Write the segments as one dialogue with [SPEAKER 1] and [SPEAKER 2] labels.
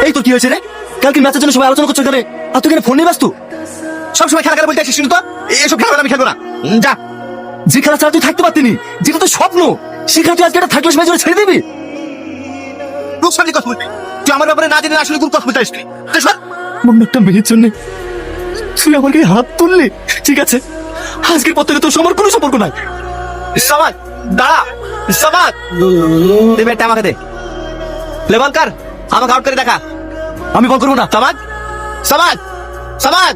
[SPEAKER 1] এই তোর কি হয়েছে রে? কালকে ম্যাচের জন্য সবাই আলোচনা করছো এখানে, আর তুই এখানে ফোন নিয়ে ব্যস্ত।
[SPEAKER 2] সবসময় খেলা খেলা বলতে আসিস শুনি তো, এসব খেলা আমি খেলবো না। যা।
[SPEAKER 1] যে খেলা ছাড়া তুই থাকতে পারতিনি, যেটা তো স্বপ্ন, সেখানে তুই আজকে একটা থাকলে ম্যাচ ছেড়ে দিবি?
[SPEAKER 2] লোক সামনে কথা বলবি, তুই আমার ব্যাপারে না জেনে আসলে কোন কথা বলতে আসবি।
[SPEAKER 1] অন্য একটা মেয়ের জন্য তুই আমার গায়ে হাত তুললি, ঠিক আছে? আজকের পর থেকে তোর সবার কোনো সম্পর্ক নাই।
[SPEAKER 2] সমাজ দাঁড়া, সমাজ দে ব্যাটটা আমাকে দে, লেভেল কর, আমাকে আউট করে দেখা।
[SPEAKER 1] আমি বল করবো না।
[SPEAKER 2] সমাজ, সমাজ, সমাজ।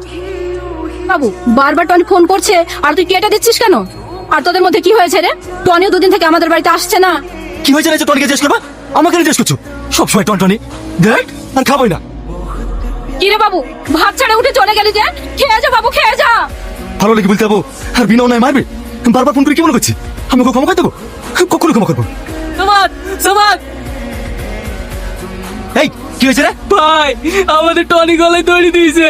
[SPEAKER 3] বাবু বারবার টনি ফোন করছে আর তুই কেটে দিচ্ছিস কেন? আর তোদের মধ্যে কি হয়েছে রে? টনিও দুদিন থেকে আমাদের বাড়িতে আসছে না।
[SPEAKER 1] কি হয়েছে রে যে টনিকে জিজ্ঞেস করবা? আমাকে জিজ্ঞেস করছো সবসময় টনি দেখ, আর খাবোই না।
[SPEAKER 3] কি রে বাবু, ভাত ছেড়ে উঠে চলে গেলি যে? খেয়ে যা বাবু, খেয়ে যা।
[SPEAKER 1] ভালো লেগে বলতে যাবো আর বিনা অন্যায় মারবে? বারবার ফোন করে কি মনে করছি আমি ওকে ক্ষমা করে দেবো? কখনো ক্ষমা করবো?
[SPEAKER 4] সমাজ, সমাজ
[SPEAKER 1] এই কি হয়েছে রে?
[SPEAKER 4] ভাই, আমাদের টনি গলায় দড়ি দিয়েছে।